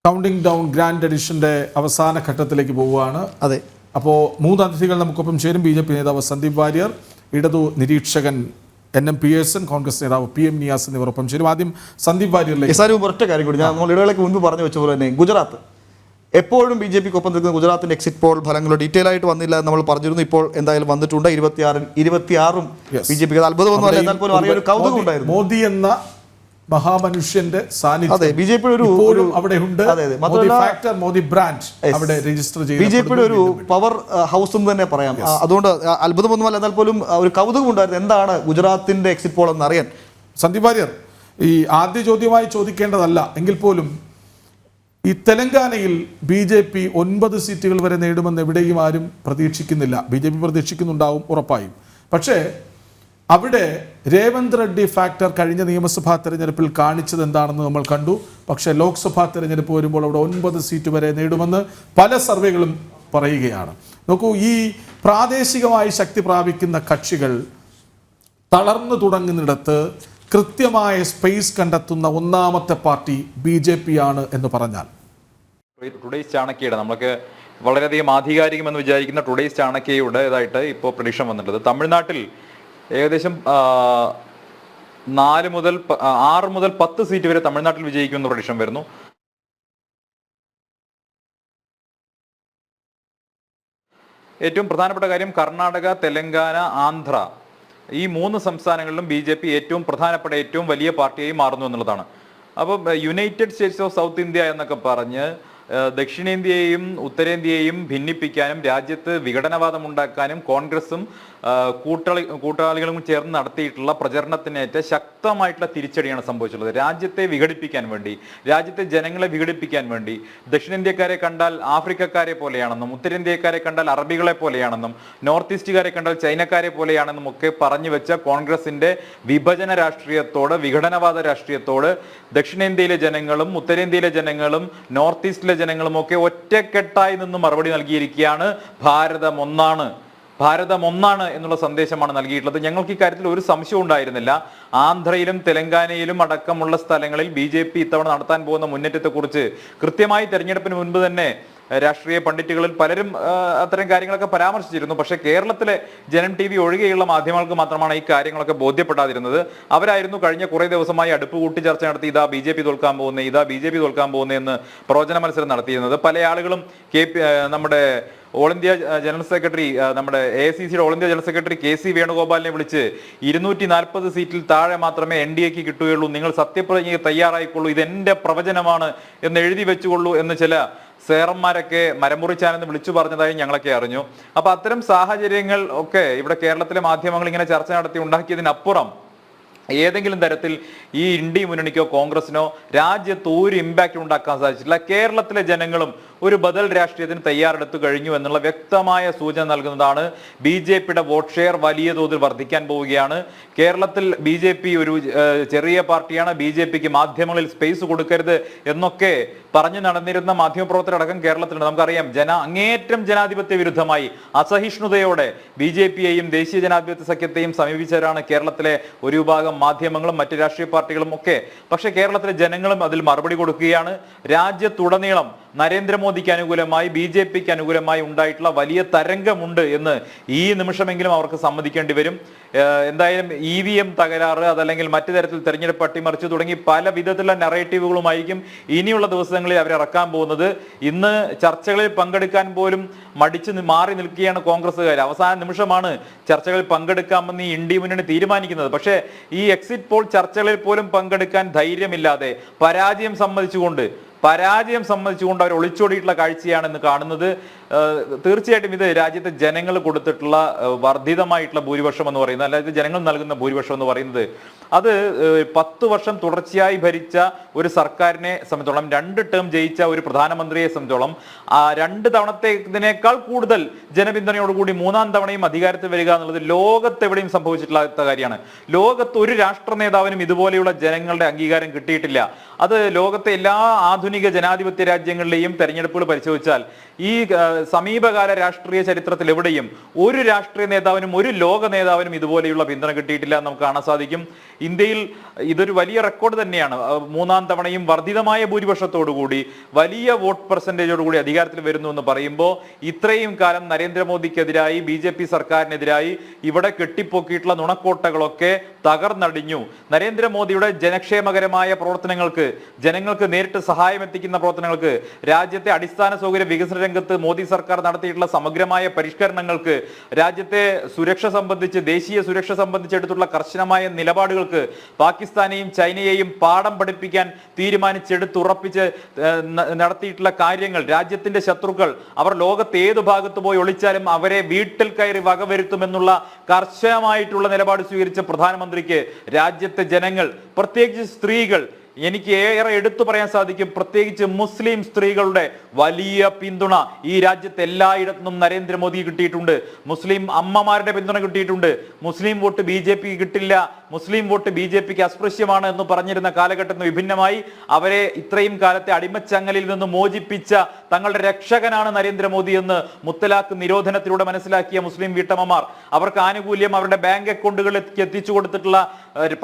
Counting down grand എഡിഷന്റെ അവസാന ഘട്ടത്തിലേക്ക് പോവുകയാണ്. അതെ. അപ്പോൾ മൂന്ന് അതിഥികൾ നമുക്കൊപ്പം ചേരും. BJP നേതാവ് സന്ദീപ് വാര്യർ, ഇടതു നിരീക്ഷകൻ NM പിയേഴ്സൺ, കോൺഗ്രസ് നേതാവ് PM നിയാസ് എന്നിവർ ഒപ്പം ചേരും. ആദ്യം സന്ദീപ് വാര്യറിലേക്ക്. ഒറ്റ കാര്യം കൂടി നമ്മൾ ഇടവേളയ്ക്ക് മുൻപ് പറഞ്ഞു വെച്ച പോലെ തന്നെ ഗുജറാത്ത് എപ്പോഴും BJPക്കൊപ്പം നിൽക്കുന്ന ഗുജറാത്തിന്റെ എക്സിറ്റ് പോൾ ഫലങ്ങൾ ഡീറ്റെയിൽ ആയിട്ട് വന്നില്ല നമ്മൾ പറഞ്ഞിരുന്നു. ഇപ്പോൾ എന്തായാലും വന്നിട്ടുണ്ട്. 26-ഉം BJP അത്ഭുതമൊന്നുമല്ല, എന്നാൽ പോലും അറിയൊരു കൗതുകം ഉണ്ടായിരുന്നു. മോദി എന്ന മഹാമനുഷ്യന്റെ സാന്നിധ്യം BJP അവിടെ ഉണ്ട്. മോദി ബ്രാൻഡ് അവിടെ രജിസ്റ്റർ ചെയ്തു. BJPയുടെ ഒരു പവർ ഹൗസ് എന്ന് തന്നെ പറയാം. അതുകൊണ്ട് അത്ഭുതമൊന്നുമല്ല, എന്നാൽ പോലും ഒരു കൗതുകം ഉണ്ടായിരുന്നു എന്താണ് ഗുജറാത്തിന്റെ എക്സിറ്റ് പോൾ എന്ന് അറിയാൻ. സന്ദീപ് വാര്യർ, ഈ ആദ്യ ചോദ്യമായി ചോദിക്കേണ്ടതല്ല എങ്കിൽ പോലും ഈ തെലങ്കാനയിൽ BJP 9 സീറ്റുകൾ വരെ നേടുമെന്ന് എവിടെയും ആരും പ്രതീക്ഷിക്കുന്നില്ല. BJP പ്രതീക്ഷിക്കുന്നുണ്ടാവും ഉറപ്പായും. പക്ഷേ അവിടെ രേവന്ത് റെഡ്ഡി ഫാക്ടർ കഴിഞ്ഞ നിയമസഭാ തെരഞ്ഞെടുപ്പിൽ കാണിച്ചത് എന്താണെന്ന് നമ്മൾ കണ്ടു. പക്ഷേ ലോക്സഭാ തെരഞ്ഞെടുപ്പ് വരുമ്പോൾ അവിടെ 9 സീറ്റ് വരെ നേടുമെന്ന് പല സർവേകളും പറയുകയാണ്. നോക്കൂ, ഈ പ്രാദേശികമായി ശക്തി പ്രാപിക്കുന്ന കക്ഷികൾ തളർന്നു തുടങ്ങുന്നിടത്ത് കൃത്യമായ സ്പേസ് കണ്ടെത്തുന്ന ഒന്നാമത്തെ പാർട്ടി BJP ആണ് എന്ന് പറഞ്ഞാൽ ടുഡേയ്സ് ചാണക്യയുടെ നമുക്ക് വളരെയധികം ആധികാരികമെന്ന് വിചാരിക്കുന്ന ടുഡേയ്സ് ചാണക്യയുടേതായിട്ട് ഇപ്പോൾ പ്രഡിക്ഷൻ വന്നിട്ടുള്ളത് തമിഴ്നാട്ടിൽ ഏകദേശം 6 മുതൽ 10 സീറ്റ് വരെ തമിഴ്നാട്ടിൽ വിജയിക്കുമെന്ന് പ്രഡിക്ഷൻ വരുന്നു. ഏറ്റവും പ്രധാനപ്പെട്ട കാര്യം കർണാടക, തെലങ്കാന, ആന്ധ്ര ഈ 3 സംസ്ഥാനങ്ങളിലും BJP ഏറ്റവും പ്രധാനപ്പെട്ട ഏറ്റവും വലിയ പാർട്ടിയായി മാറുന്നു എന്നുള്ളതാണ്. അപ്പം United States of south India എന്നൊക്കെ പറഞ്ഞ് ദക്ഷിണേന്ത്യയെയും ഉത്തരേന്ത്യയെയും ഭിന്നിപ്പിക്കാനും രാജ്യത്ത് വിഘടനവാദം ഉണ്ടാക്കാനും കോൺഗ്രസും കൂട്ടാളികളും ചേർന്ന് നടത്തിയിട്ടുള്ള പ്രചരണത്തിനേറ്റ ശക്തമായിട്ടുള്ള തിരിച്ചടിയാണ് സംഭവിച്ചിട്ടുള്ളത്. രാജ്യത്തെ വിഘടിപ്പിക്കാൻ വേണ്ടി, രാജ്യത്തെ ജനങ്ങളെ വിഘടിപ്പിക്കാൻ വേണ്ടി ദക്ഷിണേന്ത്യക്കാരെ കണ്ടാൽ ആഫ്രിക്കക്കാരെ പോലെയാണെന്നും ഉത്തരേന്ത്യക്കാരെ കണ്ടാൽ അറബികളെ പോലെയാണെന്നും നോർത്ത് ഈസ്റ്റുകാരെ കണ്ടാൽ ചൈനക്കാരെ പോലെയാണെന്നും ഒക്കെ പറഞ്ഞു വെച്ച കോൺഗ്രസിന്റെ വിഭജന രാഷ്ട്രീയത്തോട്, വിഘടനവാദ രാഷ്ട്രീയത്തോട് ദക്ഷിണേന്ത്യയിലെ ജനങ്ങളും ഉത്തരേന്ത്യയിലെ ജനങ്ങളും നോർത്ത് ഈസ്റ്റിലെ ജനങ്ങളും ഒക്കെ ഒറ്റക്കെട്ടായി നിന്ന് മറുപടി നൽകിയിരിക്കുകയാണ്. ഭാരതം ഒന്നാണ് എന്നുള്ള സന്ദേശമാണ് നൽകിയിട്ടുള്ളത്. ഞങ്ങൾക്ക് ഇക്കാര്യത്തിൽ ഒരു സംശയവും ഉണ്ടായിരുന്നില്ല. ആന്ധ്രയിലും തെലങ്കാനയിലും അടക്കമുള്ള സ്ഥലങ്ങളിൽ BJP ഇത്തവണ നടത്താൻ പോകുന്ന മുന്നേറ്റത്തെക്കുറിച്ച് കൃത്യമായി തെരഞ്ഞെടുപ്പിന് മുൻപ് തന്നെ രാഷ്ട്രീയ പണ്ഡിറ്റുകളിൽ പലരും അത്തരം കാര്യങ്ങളൊക്കെ പരാമർശിച്ചിരുന്നു. പക്ഷേ കേരളത്തിലെ ജനം TV ഒഴികെയുള്ള മാധ്യമങ്ങൾക്ക് മാത്രമാണ് ഈ കാര്യങ്ങളൊക്കെ ബോധ്യപ്പെടാതിരുന്നത്. അവരായിരുന്നു കഴിഞ്ഞ കുറേ ദിവസമായി അടുപ്പ് കൂട്ടി ചർച്ച നടത്തി ഇതാ BJP തോൽക്കാൻ പോകുന്നത് എന്ന് പ്രവചന മത്സരം നടത്തിയിരുന്നത്. പല ആളുകളും നമ്മുടെ ഓൾ ഇന്ത്യ ജനറൽ സെക്രട്ടറി, നമ്മുടെ AICCയുടെ all India general secretary KC വേണുഗോപാലിനെ വിളിച്ച് 240 സീറ്റിൽ താഴെ മാത്രമേ NDAക്ക് കിട്ടുകയുള്ളൂ, നിങ്ങൾ സത്യപ്രതിജ്ഞ തയ്യാറായിക്കൊള്ളൂ, ഇതെന്റെ പ്രവചനമാണ് എന്ന് എഴുതി വെച്ചുകൊള്ളൂ എന്ന് ചില സേറന്മാരൊക്കെ മരമുറിച്ചാനെന്ന് വിളിച്ചു പറഞ്ഞതായി ഞങ്ങളൊക്കെ അറിഞ്ഞു. അപ്പൊ അത്തരം സാഹചര്യങ്ങൾ ഒക്കെ ഇവിടെ കേരളത്തിലെ മാധ്യമങ്ങൾ ഇങ്ങനെ ചർച്ച നടത്തി ഉണ്ടാക്കിയതിനപ്പുറം ഏതെങ്കിലും തരത്തിൽ ഈ ഇന്ത്യ മുന്നണിക്കോ കോൺഗ്രസിനോ രാജ്യത്ത് ഒരു ഇമ്പാക്റ്റ് ഉണ്ടാക്കാൻ സാധിച്ചിട്ടില്ല. കേരളത്തിലെ ജനങ്ങളും ഒരു ബദൽ രാഷ്ട്രീയത്തിന് തയ്യാറെടുത്തു കഴിഞ്ഞു എന്നുള്ള വ്യക്തമായ സൂചന നൽകുന്നതാണ്. BJPയുടെ വോട്ട് ഷെയർ വലിയ തോതിൽ വർദ്ധിക്കാൻ പോവുകയാണ്. കേരളത്തിൽ BJP ഒരു ചെറിയ പാർട്ടിയാണ്, BJPക്ക് മാധ്യമങ്ങളിൽ സ്പേസ് കൊടുക്കരുത് എന്നൊക്കെ പറഞ്ഞു നടന്നിരുന്ന മാധ്യമപ്രവർത്തകരടക്കം കേരളത്തിലുണ്ട്. നമുക്കറിയാം, അങ്ങേയറ്റം ജനാധിപത്യ വിരുദ്ധമായി അസഹിഷ്ണുതയോടെ BJPയെയും ദേശീയ ജനാധിപത്യ സഖ്യത്തെയും സമീപിച്ചവരാണ് കേരളത്തിലെ ഒരു വിഭാഗം മാധ്യമങ്ങളും മറ്റ് രാഷ്ട്രീയ പാർട്ടികളും ഒക്കെ. പക്ഷെ കേരളത്തിലെ ജനങ്ങളും അതിൽ മറുപടി കൊടുക്കുകയാണ്. രാജ്യത്തുടനീളം നരേന്ദ്രമോദിക്ക് അനുകൂലമായി BJPക്ക് അനുകൂലമായി ഉണ്ടായിട്ടുള്ള വലിയ തരംഗമുണ്ട് എന്ന് ഈ നിമിഷമെങ്കിലും അവർക്ക് സമ്മതിക്കേണ്ടി വരും. എന്തായാലും EVM തകരാറ്, അതല്ലെങ്കിൽ മറ്റു തരത്തിൽ തെരഞ്ഞെടുപ്പ് അട്ടിമറിച്ച് തുടങ്ങി പല വിധത്തിലുള്ള നറേറ്റീവുകളുമായിരിക്കും ഇനിയുള്ള ദിവസങ്ങളിൽ അവർ ഇറക്കാൻ പോകുന്നത്. ഇന്ന് ചർച്ചകളിൽ പങ്കെടുക്കാൻ പോലും മടിച്ച് മാറി നിൽക്കുകയാണ് കോൺഗ്രസ്സുകാർ. അവസാന നിമിഷമാണ് ചർച്ചകളിൽ പങ്കെടുക്കാമെന്ന് ഈ ഇന്ത്യ മുന്നണി തീരുമാനിക്കുന്നത്. പക്ഷേ ഈ എക്സിറ്റ് പോൾ ചർച്ചകളിൽ പോലും പങ്കെടുക്കാൻ ധൈര്യമില്ലാതെ പരാജയം സമ്മതിച്ചുകൊണ്ട് അവർ ഒളിച്ചോടിയിട്ടുള്ള കാഴ്ചയാണ് ഇന്ന് കാണുന്നത്. തീർച്ചയായിട്ടും ഇത് രാജ്യത്തെ ജനങ്ങൾ കൊടുത്തിട്ടുള്ള വർദ്ധിതമായിട്ടുള്ള ഭൂരിപക്ഷം എന്ന് പറയുന്നത്, അല്ലാതെ ജനങ്ങൾ നൽകുന്ന ഭൂരിപക്ഷം എന്ന് പറയുന്നത്, അത് 10 വർഷം തുടർച്ചയായി ഭരിച്ച ഒരു സർക്കാരിനെ സംബന്ധിച്ചോളം, 2 ടേം ജയിച്ച ഒരു പ്രധാനമന്ത്രിയെ സംബന്ധിച്ചോളം 2 തവണത്തേതിനേക്കാൾ കൂടുതൽ ജനപിന്തുണയോടുകൂടി 3-ാം തവണയും അധികാരത്തിൽ വരിക എന്നുള്ളത് ലോകത്തെവിടെയും സംഭവിച്ചിട്ടില്ലാത്ത കാര്യമാണ്. ലോകത്ത് ഒരു രാഷ്ട്ര നേതാവിനും ഇതുപോലെയുള്ള ജനങ്ങളുടെ അംഗീകാരം കിട്ടിയിട്ടില്ല. അത് ലോകത്തെ എല്ലാ ആധുനിക ജനാധിപത്യ രാജ്യങ്ങളിലെയും തെരഞ്ഞെടുപ്പുകൾ പരിശോധിച്ചാൽ ഈ സമീപകാല രാഷ്ട്രീയ ചരിത്രത്തിൽ എവിടെയും ഒരു രാഷ്ട്രീയ നേതാവിനും ഒരു ലോക നേതാവിനും ഇതുപോലെയുള്ള പിന്തുണ കിട്ടിയിട്ടില്ല എന്ന് നമുക്ക് കാണാൻ സാധിക്കും. ഇന്ത്യയിൽ ഇതൊരു വലിയ റെക്കോർഡ് തന്നെയാണ്. മൂന്നാം തവണയും വർദ്ധിതമായ ഭൂരിപക്ഷത്തോടുകൂടി വലിയ വോട്ട് പെർസെന്റേജോടുകൂടി അധികാരത്തിൽ വരുന്നു എന്ന് പറയുമ്പോൾ ഇത്രയും കാലം നരേന്ദ്രമോദിക്കെതിരായി BJP സർക്കാരിനെതിരായി ഇവിടെ കെട്ടിപ്പൊക്കിയിട്ടുള്ള നുണക്കോട്ടകളൊക്കെ തകർന്നടിഞ്ഞു. നരേന്ദ്രമോദിയുടെ ജനക്ഷേമകരമായ പ്രവർത്തനങ്ങൾക്ക്, ജനങ്ങൾക്ക് നേരിട്ട് സഹായം എത്തിക്കുന്ന പ്രവർത്തനങ്ങൾക്ക്, രാജ്യത്തെ അടിസ്ഥാന സൗകര്യ വികസന രംഗത്ത് മോദി സർക്കാർ നടത്തിയിട്ടുള്ള സമഗ്രമായ പരിഷ്കരണങ്ങൾക്ക്, രാജ്യത്തെ സുരക്ഷ സംബന്ധിച്ച്, ദേശീയ സുരക്ഷ സംബന്ധിച്ചെടുത്തുള്ള കർശനമായ നിലപാടുകൾക്ക്, പാകിസ്ഥാനെയും ചൈനയെയും പാഠം പഠിപ്പിക്കാൻ തീരുമാനിച്ചെടുത്തുറപ്പിച്ച് നടത്തിയിട്ടുള്ള കാര്യങ്ങൾ, രാജ്യത്തിന്റെ ശത്രുക്കൾ അവർ ലോകത്ത് ഏതു ഭാഗത്ത് പോയി ഒളിച്ചാലും അവരെ വീട്ടിൽ കയറി വകവരുത്തുമെന്നുള്ള കർശനമായിട്ടുള്ള നിലപാട് സ്വീകരിച്ച പ്രധാനമന്ത്രിക്ക് രാജ്യത്തെ ജനങ്ങൾ, പ്രത്യേകിച്ച് സ്ത്രീകൾ, എനിക്ക് ഏറെ എടുത്തു പറയാൻ സാധിക്കും, പ്രത്യേകിച്ച് മുസ്ലിം സ്ത്രീകളുടെ വലിയ പിന്തുണ ഈ രാജ്യത്ത് എല്ലായിടത്തും നരേന്ദ്രമോദി കിട്ടിയിട്ടുണ്ട്. മുസ്ലിം അമ്മമാരുടെ പിന്തുണ കിട്ടിയിട്ടുണ്ട്. മുസ്ലിം വോട്ട് BJP കിട്ടില്ല, മുസ്ലിം വോട്ട് BJPക്ക് അസ്പൃശ്യമാണ് എന്ന് പറഞ്ഞിരുന്ന കാലഘട്ടത്തിന് വിഭിന്നമായി അവരെ ഇത്രയും കാലത്തെ അടിമച്ചങ്ങലിൽ നിന്ന് മോചിപ്പിച്ച തങ്ങളുടെ രക്ഷകനാണ് നരേന്ദ്രമോദി എന്ന് മുത്തലാഖ് നിരോധനത്തിലൂടെ മനസ്സിലാക്കിയ മുസ്ലിം വീട്ടമ്മമാർ, അവർക്ക് ആനുകൂല്യം അവരുടെ ബാങ്ക് അക്കൗണ്ടുകളിലേക്ക് എത്തിച്ചു കൊടുത്തിട്ടുള്ള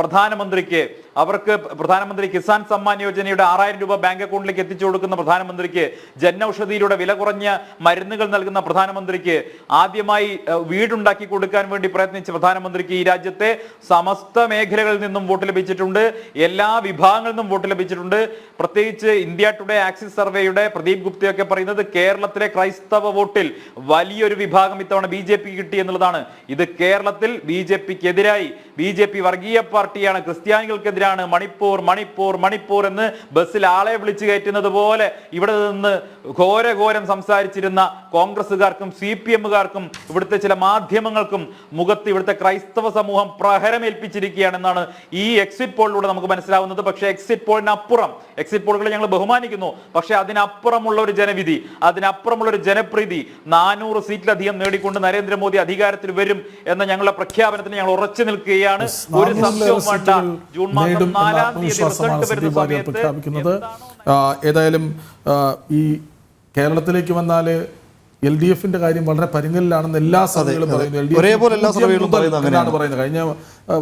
പ്രധാനമന്ത്രിക്ക്, അവർക്ക് പ്രധാനമന്ത്രി കിസാൻ സമ്മാൻ യോജനയുടെ 6000 രൂപ ബാങ്ക് അക്കൗണ്ടിലേക്ക് എത്തിച്ചു കൊടുക്കുന്ന പ്രധാനമന്ത്രിക്ക്, ജനൌഷധിയിലൂടെ വില കുറഞ്ഞ മരുന്നുകൾ നൽകുന്ന പ്രധാനമന്ത്രിക്ക്, ആദ്യമായി വീടുണ്ടാക്കി കൊടുക്കാൻ വേണ്ടി പ്രയത്നിച്ച പ്രധാനമന്ത്രിക്ക് ഈ രാജ്യത്തെ സമസ്ത മേഖലകളിൽ നിന്നും വോട്ട് ലഭിച്ചിട്ടുണ്ട്. എല്ലാ വിഭാഗങ്ങളിൽ നിന്നും വോട്ട് ലഭിച്ചിട്ടുണ്ട്. പ്രത്യേകിച്ച് ഇന്ത്യ ടുഡേ ആക്സിസ് സർവേയുടെ പ്രദീപ് ഗുപ്തയൊക്കെ പറയുന്നത് കേരളത്തിലെ ക്രൈസ്തവ വോട്ടിൽ വലിയൊരു വിഭാഗം ഇത്തവണ BJPക്ക് കിട്ടി എന്നുള്ളതാണ്. ഇത് കേരളത്തിൽ BJPക്കെതിരായി, BJP വർഗീയ പാർട്ടിയാണ്, ക്രിസ്ത്യാനികൾക്കെതിരാണ്, മണിപ്പൂർ മണിപ്പൂർ മണിപ്പൂർ എന്ന് ബസ്സിൽ ആളെ വിളിച്ചു കയറ്റുന്നത് പോലെ ഇവിടെ നിന്ന് ഘോരഘോരം സംസാരിച്ചിരുന്ന കോൺഗ്രസുകാർക്കും CPMകാർക്കും ഇവിടുത്തെ ചില മാധ്യമങ്ങൾക്കും മുഖത്ത് ഇവിടുത്തെ ക്രൈസ്തവ സമൂഹം പ്രഹരമേൽപ്പിച്ചിരിക്കുകയാണെന്നാണ് ഈ എക്സിറ്റ് പോളിലൂടെ നമുക്ക് മനസ്സിലാവുന്നത്. പക്ഷേ എക്സിറ്റ് പോളിനപ്പുറം, എക്സിറ്റ് പോളുകളെ ഞങ്ങൾ ബഹുമാനിക്കുന്നു, പക്ഷെ അതിനപ്പുറമുള്ള ഒരു ജനവിധി, അതിനപ്പുറമുള്ള ഒരു ജനപ്രീതി, 400 സീറ്റിലധികം നേടിക്കൊണ്ട് നരേന്ദ്രമോദി അധികാരത്തിൽ വരും എന്ന ഞങ്ങളുടെ പ്രഖ്യാപനത്തിന് ഞങ്ങൾ ഉറച്ചു നിൽക്കുകയാണ്. ഒരു സംശയവും വേണ്ട. ജൂൺ മാസം 4-ാം തീയതി റിസൾട്ട് വരുന്ന സമയത്ത് പ്രഖ്യാപിക്കുന്നത്. ഏതായാലും ഈ കേരളത്തിലേക്ക് വന്നാൽ LDFന്റെ കാര്യം വളരെ പരിങ്ങലിലാണെന്ന് എല്ലാ സർവേകളും പറയുന്നു. എന്നാണ് പറയുന്നത്. കഴിഞ്ഞ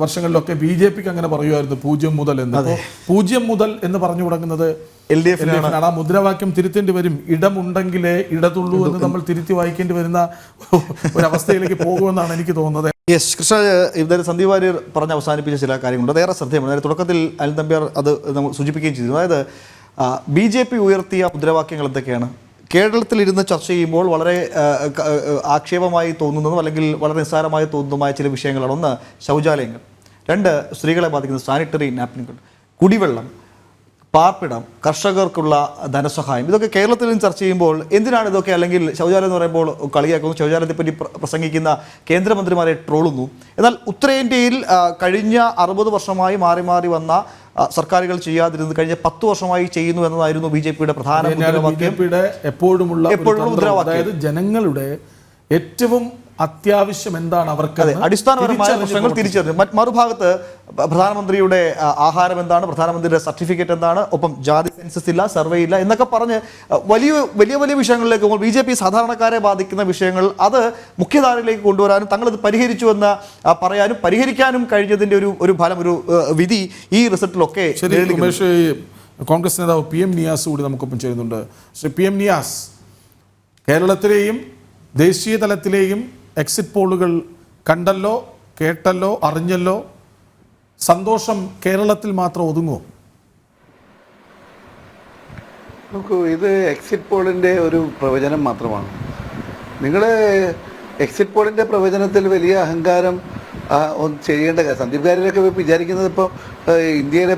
വർഷങ്ങളിലൊക്കെ BJPക്ക് അങ്ങനെ പറയുമായിരുന്നു 0 മുതൽ എന്ന്. 0 മുതൽ എന്ന് പറഞ്ഞു തുടങ്ങുന്നത് LDF ആണ്. ആ മുദ്രാവാക്യം തിരുത്തേണ്ടി വരും. ഇടമുണ്ടെങ്കിലേ ഇടതുള്ളൂ എന്ന് നമ്മൾ തിരുത്തി വായിക്കേണ്ടി വരുന്ന ഒരവസ്ഥയിലേക്ക് പോകുമെന്നാണ് എനിക്ക് തോന്നുന്നത്. യെസ് കൃഷ്ണ, ഇതായത് സന്ദീപ് വാര്യർ പറഞ്ഞ് അവസാനിപ്പിച്ച ചില കാര്യങ്ങളുണ്ട്. അതേറെ ശ്രദ്ധേയമാണ്. അതായത് തുടക്കത്തിൽ അനിൽ നമ്പ്യാർ അത് നമ്മൾ സൂചിപ്പിക്കുകയും ചെയ്തു. അതായത് BJP ഉയർത്തിയ മുദ്രാവാക്യങ്ങൾ എന്തൊക്കെയാണ്? കേരളത്തിലിരുന്ന് ചർച്ച ചെയ്യുമ്പോൾ വളരെ ആക്ഷേപമായി തോന്നുന്നതും അല്ലെങ്കിൽ വളരെ നിസ്സാരമായി തോന്നുന്നതുമായ ചില വിഷയങ്ങളാണ്. ഒന്ന്, ശൗചാലയങ്ങൾ. 2, സ്ത്രീകളെ ബാധിക്കുന്ന സാനിറ്ററി നാപ്കിനുകൾ. കുടിവെള്ളം, പാർപ്പിടം, കർഷകർക്കുള്ള ധനസഹായം. ഇതൊക്കെ കേരളത്തിൽ നിന്ന് ചർച്ച ചെയ്യുമ്പോൾ എന്തിനാണ് ഇതൊക്കെ? അല്ലെങ്കിൽ ശൗചാലയം എന്ന് പറയുമ്പോൾ കളിയാക്കുന്നു, ശൗചാലയത്തെപ്പറ്റി പ്രസംഗിക്കുന്ന കേന്ദ്രമന്ത്രിമാരെ ട്രോളുന്നു. എന്നാൽ ഉത്തരേന്ത്യയിൽ കഴിഞ്ഞ 60 വർഷമായി മാറി മാറി വന്ന സർക്കാരുകൾ ചെയ്യാതിരുന്നത് കഴിഞ്ഞ 10 വർഷമായി ചെയ്യുന്നു എന്നതായിരുന്നു BJPയുടെ പ്രധാന മുദ്രാവാക്യം. എപ്പോഴുമുള്ള മുദ്രാവാക്യം. അതായത് ജനങ്ങളുടെ ഏറ്റവും അത്യാവശ്യം എന്താണ് അവർക്ക് അടിസ്ഥാനപരമായ പ്രശ്നങ്ങൾ തിരിച്ചറിഞ്ഞു. മറുഭാഗത്ത് പ്രധാനമന്ത്രിയുടെ ആഹാരം എന്താണ്, പ്രധാനമന്ത്രിയുടെ സർട്ടിഫിക്കറ്റ് എന്താണ്, ഒപ്പം ജാതി സെൻസസ് ഇല്ല, സർവേ ഇല്ല എന്നൊക്കെ പറഞ്ഞ് വലിയ വിഷയങ്ങളിലേക്ക് പോകുമ്പോൾ BJP സാധാരണക്കാരെ ബാധിക്കുന്ന വിഷയങ്ങൾ അത് മുഖ്യധാരയിലേക്ക് കൊണ്ടുവരാനും തങ്ങളത് പരിഹരിച്ചു എന്ന് പറയാനും പരിഹരിക്കാനും കഴിഞ്ഞതിൻ്റെ ഒരു ഫലം, ഒരു വിധി ഈ റിസൾട്ടിലൊക്കെ. കോൺഗ്രസ് നേതാവ് PM നിയാസ് കൂടി നമുക്കൊപ്പം ചേരുന്നുണ്ട്. ശ്രീ PM നിയാസ്, കേരളത്തിലെയും ദേശീയ തലത്തിലെയും എക്സിറ്റ് പോളുകൾ കണ്ടല്ലോ, കേട്ടല്ലോ, അറിഞ്ഞല്ലോ. സന്തോഷം കേരളത്തിൽ മാത്രം ഒതുങ്ങുമോ? നോക്കൂ, ഇത് എക്സിറ്റ് പോളിൻ്റെ ഒരു പ്രവചനം മാത്രമാണ്. നിങ്ങൾ എക്സിറ്റ് പോളിൻ്റെ പ്രവചനത്തിൽ വലിയ അഹങ്കാരം ഒന്നും ചെയ്യേണ്ട കാര്യം. സന്ദീപ് വാര്യരൊക്കെ വിചാരിക്കുന്നത് ഇപ്പോൾ ഇന്ത്യയിലെ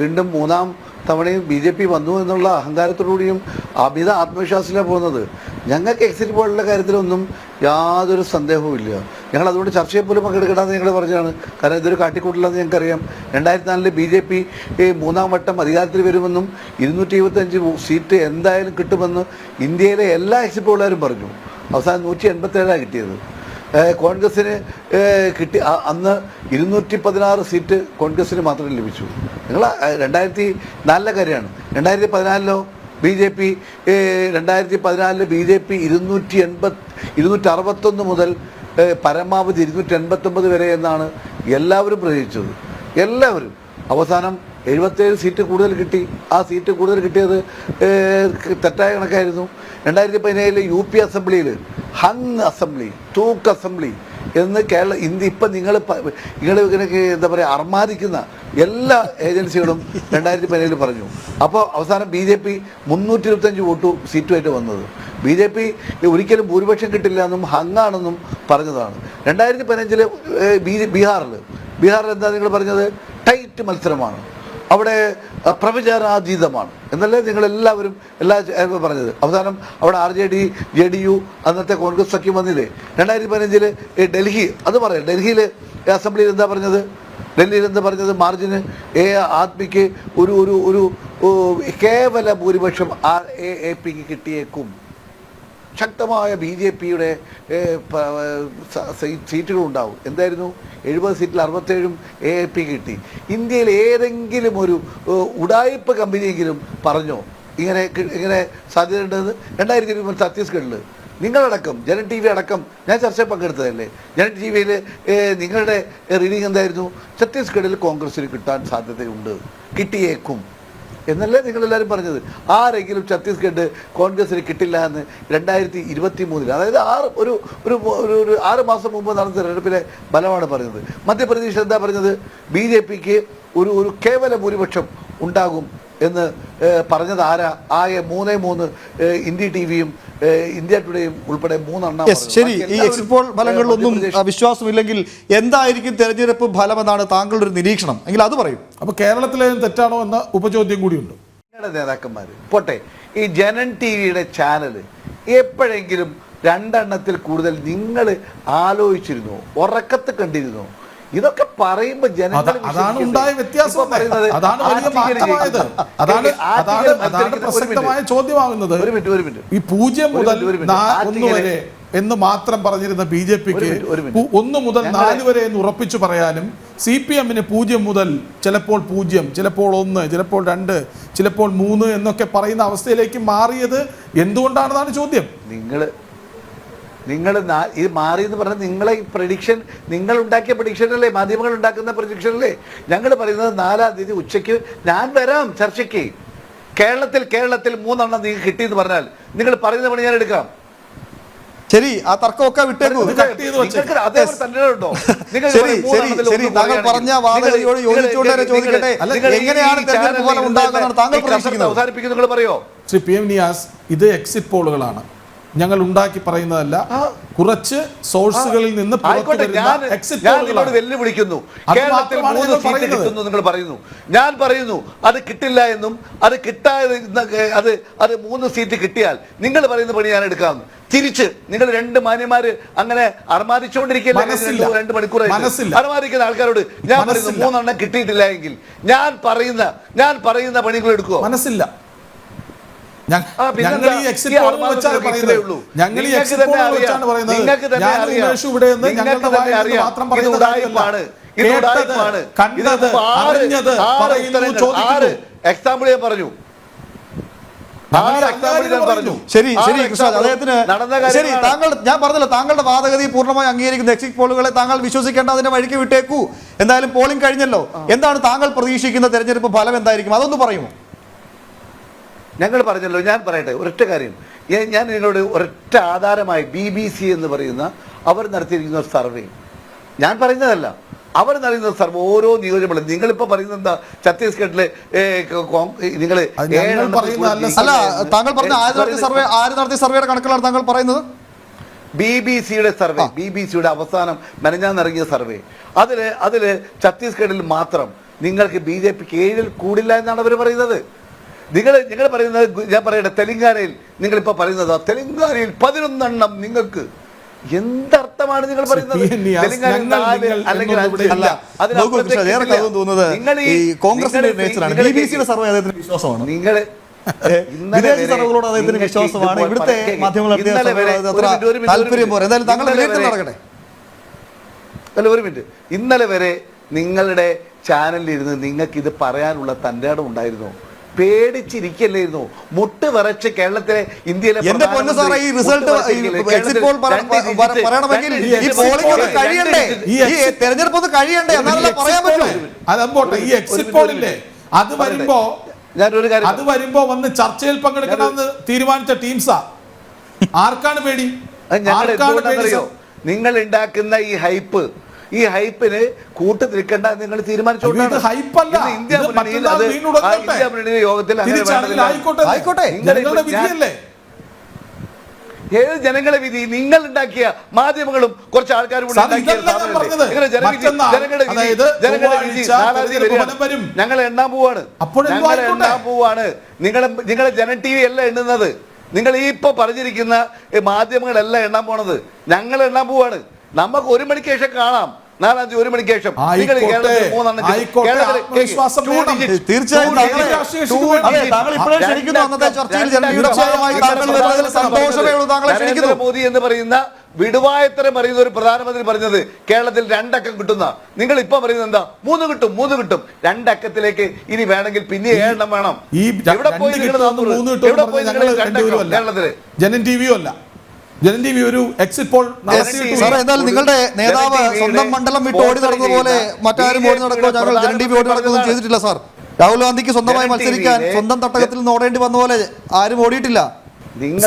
വീണ്ടും 3-ാം തവണയും BJP വന്നു എന്നുള്ള അഹങ്കാരത്തോടുകൂടിയും അമിത ആത്മവിശ്വാസത്തിലാണ് പോകുന്നത്. ഞങ്ങൾക്ക് എക്സിറ്റ് പോളിൻ്റെ കാര്യത്തിലൊന്നും യാതൊരു സന്ദേഹവും ഇല്ല. ഞങ്ങൾ അതുകൊണ്ട് ചർച്ചയിൽ പോലും പങ്കെടുക്കണമെന്ന് ഞങ്ങൾ പറഞ്ഞതാണ്. കാരണം ഇതൊരു കാട്ടിക്കൂട്ടില്ലെന്ന് ഞങ്ങൾക്കറിയാം. 2004 BJP 3-ാം വട്ടം അധികാരത്തിൽ വരുമെന്നും 225 സീറ്റ് എന്തായാലും കിട്ടുമെന്ന് ഇന്ത്യയിലെ എല്ലാ എക്സിറ്റ് പോളുകാരും പറഞ്ഞു. അവസാനം 187 കിട്ടിയത്. കോൺഗ്രസ്സിന് കിട്ടി അന്ന് 216 സീറ്റ് കോൺഗ്രസ്സിന് മാത്രമേ ലഭിച്ചു. നിങ്ങൾ 2004 കാര്യമാണ്. 2014 BJP 2014 BJP 261 മുതൽ പരമാവധി 289 വരെ എന്നാണ് എല്ലാവരും പ്രവചിച്ചത്. എല്ലാവരും. അവസാനം 77 സീറ്റ് കൂടുതൽ കിട്ടി. ആ സീറ്റ് കൂടുതൽ കിട്ടിയത് തെറ്റായ കണക്കായിരുന്നു. 2017 UP അസംബ്ലിയിൽ ഹങ് അസംബ്ലി, തൂക്ക് അസംബ്ലി എന്ന് ഇന്ത്യ ഇപ്പം നിങ്ങൾ ഇങ്ങനെ എന്താ പറയുക അർമാദിക്കുന്ന എല്ലാ ഏജൻസികളും 2017 പറഞ്ഞു. അപ്പോൾ അവസാനം BJP 325 സീറ്റുമായിട്ട് വന്നത്. BJP ഒരിക്കലും ഭൂരിപക്ഷം കിട്ടില്ല എന്നും ഹങ്ങാണെന്നും പറഞ്ഞതാണ്. 2015 ബീഹാറിൽ എന്താ നിങ്ങൾ പറഞ്ഞത്? ടൈറ്റ് മത്സരമാണ്, അവിടെ പ്രവചനാതീതമാണ് എന്നല്ലേ നിങ്ങളെല്ലാവരും പറഞ്ഞത്. അവസാനം അവിടെ RJD, JDU അന്നത്തെ കോൺഗ്രസ് സഖ്യം വന്നില്ലേ? 2015 ഡൽഹി അത് പറയാം. ഡൽഹിയിൽ അസംബ്ലിയിൽ എന്താ പറഞ്ഞത്? മാർജിന് ആദ്മിക്ക് ഒരു കേവല ഭൂരിപക്ഷം AAPക്ക് കിട്ടിയേക്കും. ശക്തമായ BJPയുടെ സീറ്റുകളുണ്ടാവും. എന്തായിരുന്നു? 70 സീറ്റിൽ 67 AAP കിട്ടി. ഇന്ത്യയിൽ ഏതെങ്കിലും ഒരു ഉഡായിപ്പ് കമ്പനിയെങ്കിലും പറഞ്ഞോ ഇങ്ങനെ സാധ്യതയുണ്ടെന്ന്? 2020 ഛത്തീസ്ഗഡിൽ നിങ്ങളടക്കം ജനൻ TV അടക്കം ഞാൻ ചർച്ചയിൽ പങ്കെടുത്തതല്ലേ? ജനൻ TVയിൽ നിങ്ങളുടെ റീഡിങ് എന്തായിരുന്നു? ഛത്തീസ്ഗഡിൽ കോൺഗ്രസ്സിന് കിട്ടാൻ സാധ്യതയുണ്ട്, കിട്ടിയേക്കും എന്നല്ലേ നിങ്ങളെല്ലാവരും പറഞ്ഞത്. ആരെങ്കിലും ഛത്തീസ്ഗഡ് കോൺഗ്രസ്സിന് കിട്ടില്ല എന്ന് 2023 അതായത് 6 മാസം മുമ്പ് നടന്ന തെരഞ്ഞെടുപ്പിലെ ഫലമാണ് പറഞ്ഞത്. മധ്യപ്രദേശിൽ എന്താ പറഞ്ഞത്? BJPക്ക് ഒരു കേവല ഭൂരിപക്ഷം ഉണ്ടാകും എന്ന് പറഞ്ഞത് ആരാ? 3 ഇന്ത്യ TVയും ഇന്ത്യ ടുഡേയും ഉൾപ്പെടെ 3 എണ്ണം. ശരി, ഈ എക്സിറ്റ് പോൾ ഫലങ്ങളിലൊന്നും വിശ്വാസമില്ലെങ്കിൽ എന്തായിരിക്കും തെരഞ്ഞെടുപ്പ് ഫലമെന്നാണ് താങ്കളുടെ ഒരു നിരീക്ഷണം എങ്കിൽ അത് പറയും. അപ്പോൾ കേരളത്തിലെ തെറ്റാണോ എന്ന ഉപചോദ്യം കൂടിയുണ്ട്. നിങ്ങളുടെ നേതാക്കന്മാർ പോട്ടെ, ഈ ജനൻ TVയുടെ ചാനൽ എപ്പോഴെങ്കിലും 2 എണ്ണത്തിൽ കൂടുതൽ നിങ്ങൾ ആലോചിച്ചിരുന്നു, ഉറക്കത്ത് കണ്ടിരുന്നു? ഇതൊക്കെ പറയുമ്പോൾ അതാണ് ഉണ്ടായ വ്യത്യാസം. അതാണ് വലിയ മാറ്റമായത്. അതാണ് പ്രസക്തമായ ചോദ്യമാകുന്നത്. ഒരു മിനിറ്റ്. ഈ 0 മുതൽ 1 വരെ എന്ന് മാത്രം പറഞ്ഞിരുന്ന BJPക്ക് 1 മുതൽ 4 വരെ എന്ന് ഉറപ്പിച്ചു പറയാനും CPMന് 0 മുതൽ ചിലപ്പോൾ 0, ചിലപ്പോൾ 1, ചിലപ്പോൾ 2, ചിലപ്പോൾ 3 എന്നൊക്കെ പറയുന്ന അവസ്ഥയിലേക്ക് മാറിയത് എന്തുകൊണ്ടാണെന്നാണ് ചോദ്യം. നിങ്ങൾ ഇത് മാറി എന്ന് പറഞ്ഞാൽ നിങ്ങളെ പ്രഡിക്ഷൻ, നിങ്ങൾ ഉണ്ടാക്കിയ പ്രഡിക്ഷനല്ലേ? മാധ്യമങ്ങൾ ഉണ്ടാക്കുന്ന പ്രഡിക്ഷനല്ലേ? ഞങ്ങൾ പറയുന്നത് 4-ാം തീയതി ഉച്ചയ്ക്ക് ഞാൻ വരാം ചർച്ചയ്ക്ക്. കേരളത്തിൽ 3 എണ്ണം നിങ്ങൾക്ക് കിട്ടിയെന്ന് പറഞ്ഞാൽ നിങ്ങൾ പറയുന്ന പണി ഞാൻ എടുക്കാം. ശരി, ആ തർക്കമൊക്കെ വിട്ടേക്കൂ. താങ്കൾ പറഞ്ഞ വാദഗതിയോട് യോജിച്ചുകൊണ്ട് തന്നെ ചോദിക്കട്ടെ, എങ്ങനെയാണ് തെരഞ്ഞെടുപ്പ് ഫലം ഉണ്ടാകുന്നതാണ് താങ്കൾ പ്രതീക്ഷിക്കുന്നത്? അവസാനിപ്പിക്കുന്നത് നിങ്ങൾ പറയോ? ശ്രീ PM നിയാസ്, ഇത് എക്സിറ്റ് പോളുകളാണ്, ഞങ്ങൾ ഉണ്ടാക്കി പറയുന്നതല്ല. കുറച്ച് സോഴ്സുകളിൽ നിന്ന് വെല്ലുവിളിക്കുന്നു. കേരളത്തിൽ 3 സീറ്റ് കിട്ടുന്നു നിങ്ങൾ പറയുന്നു. ഞാൻ പറയുന്നു അത് കിട്ടില്ല എന്നും അത് കിട്ടാതെ അത് 3 സീറ്റ് കിട്ടിയാൽ നിങ്ങൾ പറയുന്ന പണി ഞാൻ എടുക്കാം. തിരിച്ച് നിങ്ങൾ 2 മാന്യന്മാര് അങ്ങനെ അർമാദിച്ചുകൊണ്ടിരിക്കില്ല. 2 മണിക്കൂർ അർമാദിക്കുന്ന ആൾക്കാരോട് ഞാൻ പറയുന്നു 3 എണ്ണം കിട്ടിയിട്ടില്ല എങ്കിൽ ഞാൻ പറയുന്ന പണികൾ എടുക്കുമോ? മനസ്സില്ല. ഞങ്ങൾ ഈ എക്സിറ്റ് പോൾ വെച്ചാണ് പറയുന്നത്. എക്സാമ്പിൾ ഞാൻ പറഞ്ഞു. ശരി, ഞാൻ പറഞ്ഞല്ലോ, താങ്കളുടെ വാദഗതി പൂർണ്ണമായി അംഗീകരിക്കുന്ന എക്സിറ്റ് പോളുകളെ താങ്കൾ വിശ്വസിക്കേണ്ട, അതിന്റെ വഴിക്ക് വിട്ടേക്കൂ. എന്തായാലും പോളിംഗ് കഴിഞ്ഞല്ലോ. എന്താണ് താങ്കൾ പ്രതീക്ഷിക്കുന്ന തെരഞ്ഞെടുപ്പ് ഫലം എന്തായിരിക്കും? അതൊന്ന് പറയുമോ? ഞങ്ങൾ പറഞ്ഞല്ലോ, ഞാൻ പറയട്ടെ ഒരൊറ്റ കാര്യം. ഞാൻ നിങ്ങളോട് ഒരൊറ്റ ആധാരമായി BBC എന്ന് പറയുന്ന അവർ നടത്തിയിരിക്കുന്ന സർവേ, ഞാൻ പറയുന്നതല്ല, അവർ നടത്തുന്ന സർവേ ഓരോ നിയോജകമണ്ഡലം. നിങ്ങളിപ്പോൾ പറയുന്നത് എന്താ? ഛത്തീസ്ഗഡിലെ നിങ്ങൾ താങ്കൾ പറഞ്ഞ ആര് നടത്തിയ സർവേയുടെ കണക്കുകളാണ് താങ്കൾ പറയുന്നത്? BBCയുടെ സർവേ, BBCയുടെ അവസാനം മെനഞ്ഞാന്നിറങ്ങിയ സർവേ. അതില് ഛത്തീസ്ഗഡിൽ മാത്രം നിങ്ങൾക്ക് BJPക്ക് 7 കൂടില്ല എന്നാണ് അവർ പറയുന്നത്. നിങ്ങൾ പറയുന്നത്, ഞാൻ പറയട്ടെ, തെലങ്കാനയിൽ നിങ്ങളിപ്പോൾ പറയുന്നത് തെലങ്കാനയിൽ 11 എണ്ണം നിങ്ങൾക്ക്. എന്തർത്ഥമാണ് നിങ്ങൾ പറയുന്നത്? ഇന്നലെ വരെ നിങ്ങളുടെ ചാനലിൽ ഇരുന്ന് നിങ്ങൾക്ക് ഇത് പറയാനുള്ള തൻ്റെ ഇടം ഉണ്ടായിരുന്നോ? പേടിച്ചിരിക്കല്ലായിരുന്നു. മുട്ട് വിറച്ച് കേരളത്തിലെ ഇന്ത്യയിലെ എന്റെ പൊന്നു സാറേ, ഈ റിസൾട്ട് എക്സിറ്റ് പോൾ പറയണമെങ്കിൽ ഈ പോളിംഗ് ഒന്ന് കഴിയണ്ടേ, ഈ തെരഞ്ഞെടുപ്പ് ഒന്ന് കഴിയണ്ടേ, എന്നാലല്ലേ പറയാൻ പറ്റുള്ളൂ. അതമ്പോട്ടെ, ഈ എക്സിറ്റ് പോളില്ലേ അത് വരുമ്പോ ഞാനൊരു കാര്യം അത് വരുമ്പോ വന്ന് ചർച്ചയിൽ പങ്കെടുക്കണമെന്ന് തീരുമാനിച്ച ടീംസാ. ആർക്കാണ് പേടി? ഞങ്ങൾ നിങ്ങൾ ഉണ്ടാക്കുന്ന ഈ ഹൈപ്പിന് കൂട്ടു നിൽക്കേണ്ട നിങ്ങൾ തീരുമാനിച്ചുകൊണ്ടാണ്. ഇന്ത്യ മുന്നണി യോഗത്തിൽ ആയിക്കോട്ടെ, ഏത് ജനങ്ങളെ വിധി? നിങ്ങൾ ഉണ്ടാക്കിയ മാധ്യമങ്ങളും കുറച്ച് ആൾക്കാരും ഞങ്ങൾ എണ്ണാൻ പോവാണ്. നിങ്ങളെ ജനം ടി വി അല്ല എണ്ണുന്നത്. നിങ്ങൾ ഈ ഇപ്പൊ പറഞ്ഞിരിക്കുന്ന മാധ്യമങ്ങളെല്ലാം എണ്ണാൻ പോണത്. ഞങ്ങൾ എണ്ണാൻ പോവാണ്. നമുക്ക് 1 മണിക്ക് ശേഷം കാണാം. 1 മണിക്ക് ശേഷം മോദി എന്ന് പറയുന്ന വിടുവായത്തരം പറയുന്ന ഒരു പ്രധാനമന്ത്രി പറഞ്ഞത് കേരളത്തിൽ 2 അക്കം കിട്ടുന്ന. നിങ്ങൾ ഇപ്പൊ പറയുന്നത് എന്താ? 3 കിട്ടും. 2 അക്കത്തിലേക്ക് ഇനി വേണമെങ്കിൽ പിന്നെ 7 എണ്ണം വേണം. എവിടെ പോയി നിങ്ങൾ കേരളത്തില് ജനൻ ടിവിയും അല്ല. ജനൻ ടി വി ഒരു എക്സിറ്റ് പോൾ. എന്നാൽ നിങ്ങളുടെ നേതാവ് സ്വന്തം മണ്ഡലം വിട്ട് ഓടി നടന്നതുപോലെ മറ്റാരും ഓടി നടക്കുകയോ ഞങ്ങൾ ജനൻ ടി വി ഓടി നടക്കുകയൊന്നും ചെയ്തിട്ടില്ല സാർ. രാഹുൽ ഗാന്ധിക്ക് സ്വന്തമായി മത്സരിക്കാൻ സ്വന്തം തട്ടകത്തിൽ നിന്ന് ഓടേണ്ടി വന്ന പോലെ ആരും ഓടിയിട്ടില്ല. നിങ്ങൾ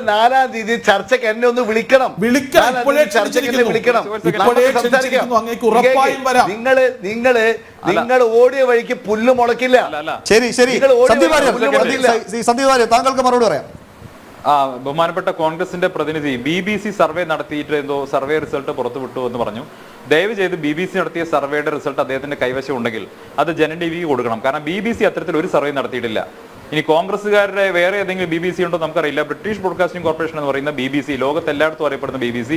4-ാം തീയതി ചർച്ചയ്ക്ക് എന്നെ ഒന്ന് വിളിക്കണം. നിങ്ങൾ ഓടിയ വഴിക്ക് പുല്ല് മുളക്കില്ല. ശരി, സന്ദീപ് വാര്യർ താങ്കൾക്ക് മറുപടി പറയാം. ബഹുമാനപ്പെട്ട കോൺഗ്രസിന്റെ പ്രതിനിധി BBC സർവേ നടത്തിയിട്ട് എന്തോ സർവേ റിസൾട്ട് പുറത്തുവിട്ടു എന്ന് പറഞ്ഞു. ദയവ് ചെയ്ത് BBC നടത്തിയ സർവേയുടെ റിസൾട്ട് അദ്ദേഹത്തിന്റെ കൈവശം ഉണ്ടെങ്കിൽ അത് ജനൻ ടിവിക്ക് കൊടുക്കണം. കാരണം BBC അത്തരത്തിൽ ഒരു സർവേ നടത്തിയിട്ടില്ല. ഇനി കോൺഗ്രസ്സുകാരുടെ വേറെ ഏതെങ്കിലും BBC ഉണ്ടോ നമുക്കറിയില്ല. ബ്രിട്ടീഷ് ബ്രോഡ്കാസ്റ്റിംഗ് കോർപ്പറേഷൻ എന്ന് പറയുന്ന BBC, ലോകത്ത് എല്ലായിടത്തും അറിയപ്പെടുന്ന BBC,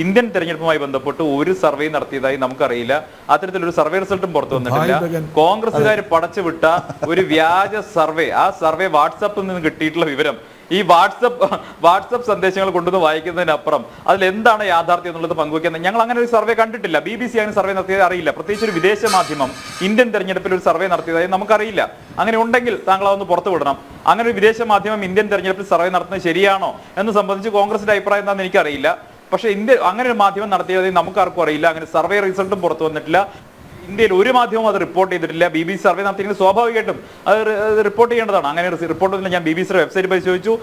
ഇന്ത്യൻ തെരഞ്ഞെടുപ്പുമായി ബന്ധപ്പെട്ട് ഒരു സർവേ നടത്തിയതായി നമുക്കറിയില്ല. അത്തരത്തിലൊരു സർവേ റിസൾട്ടും പുറത്തു വന്നിട്ടില്ല. കോൺഗ്രസ്സുകാർ പടച്ചുവിട്ട ഒരു വ്യാജ സർവേ, ആ സർവേ വാട്സാപ്പിൽ നിന്ന് കിട്ടിയിട്ടുള്ള വിവരം ഈ വാട്സപ്പ് സന്ദേശങ്ങൾ കൊണ്ടുവന്ന് വായിക്കുന്നതിനപ്പുറം അതിൽ എന്താണ് യാഥാർത്ഥ്യം എന്നുള്ളത് പങ്കുവയ്ക്കുന്നത്. ഞങ്ങൾ അങ്ങനെ ഒരു സർവേ കണ്ടിട്ടില്ല. BBC അങ്ങനെ സർവേ നടത്തിയത് അറിയില്ല. പ്രത്യേകിച്ച് ഒരു വിദേശ മാധ്യമം ഇന്ത്യൻ തെരഞ്ഞെടുപ്പിൽ ഒരു സർവേ നടത്തിയതായി നമുക്കറിയില്ല. അങ്ങനെ ഉണ്ടെങ്കിൽ താങ്കൾ അതൊന്ന് പുറത്തു വിടണം. അങ്ങനെ ഒരു വിദേശ മാധ്യമം ഇന്ത്യൻ തെരഞ്ഞെടുപ്പിൽ സർവേ നടത്തുന്നത് ശരിയാണോ എന്ന് സംബന്ധിച്ച് കോൺഗ്രസിന്റെ അഭിപ്രായം എന്താണെന്ന് എനിക്കറിയില്ല. പക്ഷേ അങ്ങനെ ഒരു മാധ്യമം നടത്തിയതായി നമുക്കാർക്കും അറിയില്ല. അങ്ങനെ സർവേ റിസൾട്ടും പുറത്തു വന്നിട്ടില്ല. ഇന്ത്യയിൽ ഒരു മാധ്യമവും അത് റിപ്പോർട്ട് ചെയ്തിട്ടില്ല. BBC സർവേ നടത്തിയെങ്കിൽ സ്വാഭാവികമായിട്ടും അത് റിപ്പോർട്ട് ചെയ്യേണ്ടതാണ്. അങ്ങനെ റിപ്പോർട്ട് ഒന്നും ഞാൻ BBCയുടെ വെബ്സൈറ്റ് പരിശോധിച്ചു.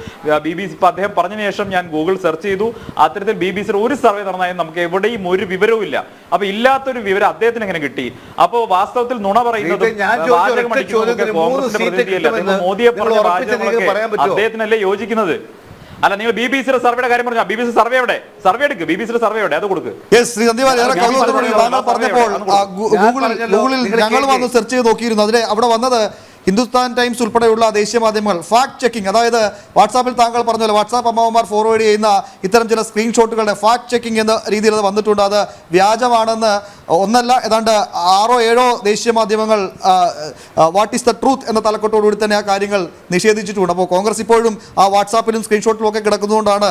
BBC ഇപ്പൊ അദ്ദേഹം പറഞ്ഞതിന് ശേഷം ഞാൻ ഗൂഗിൾ സെർച്ച് ചെയ്തു. അത്തരത്തിൽ BBCയുടെ ഒരു സർവേ നടന്നാലും നമുക്ക് എവിടെയും ഒരു വിവരവും ഇല്ല. അപ്പൊ ഇല്ലാത്തൊരു വിവരം അദ്ദേഹത്തിന് എങ്ങനെ കിട്ടി? അപ്പൊ വാസ്തവത്തിൽ നുണ പറയുന്നത് കോൺഗ്രസിന്റെ പ്രതിനിധിയല്ല, മോദിയെ പറഞ്ഞ വാചകങ്ങളൊക്കെ അദ്ദേഹത്തിനല്ലേ യോജിക്കുന്നത്? അല്ല, നിങ്ങൾ BBC സർവേയുടെ കാര്യം പറഞ്ഞാൽ BBC സർവേ എവിടെ? സർവേ എടുക്ക്. BBC സർവേ എവിടെ? അത് കൊടുക്ക്. ഗൂഗിളിൽ ഞങ്ങൾ വന്ന് സെർച്ച് ചെയ്ത് നോക്കിയിരുന്നു. അതിലെ അവിടെ വന്നത് ഹിന്ദുസ്ഥാൻ ടൈംസ് ഉൾപ്പെടെയുള്ള ദേശീയ മാധ്യമങ്ങൾ ഫാക്ട് ചെക്കിംഗ്, അതായത് വാട്സാപ്പിൽ താങ്കൾ പറഞ്ഞല്ലോ വാട്സാപ്പ് അമ്മമാർ ഫോർവേഡ് ചെയ്യുന്ന ഇത്തരം ചില സ്ക്രീൻഷോട്ടുകളുടെ ഫാക്ട് ചെക്കിംഗ് എന്ന രീതിയിൽ അത് വന്നിട്ടുണ്ട്. അത് വ്യാജമാണെന്ന് ഒന്നല്ല, ഏതാണ്ട് 6-7 ദേശീയ മാധ്യമങ്ങൾ വാട്ട് ഈസ് ദ ട്രൂത്ത് എന്ന തലക്കെട്ടോടുകൂടി തന്നെ ആ കാര്യങ്ങൾ നിഷേധിച്ചിട്ടുണ്ട്. അപ്പോൾ കോൺഗ്രസ് ഇപ്പോഴും ആ വാട്സാപ്പിലും സ്ക്രീൻഷോട്ടിലും ഒക്കെ കിടക്കുന്നതുകൊണ്ടാണ്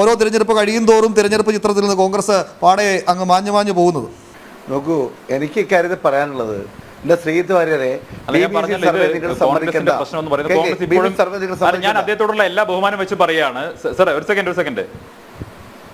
ഓരോ തിരഞ്ഞെടുപ്പ് കഴിയും തോറും തിരഞ്ഞെടുപ്പ് ചിത്രത്തിൽ നിന്ന് കോൺഗ്രസ് പാടെ അങ്ങ് മാഞ്ഞു പോകുന്നത്. നോക്കൂ, എനിക്ക് ഇക്കാര്യത്തിൽ പറയാനുള്ളത്, ഞാൻ അദ്ദേഹത്തോടുള്ള എല്ലാ ബഹുമാനം വെച്ച് പറയാണ്. സാർ ഒരു സെക്കൻഡ്.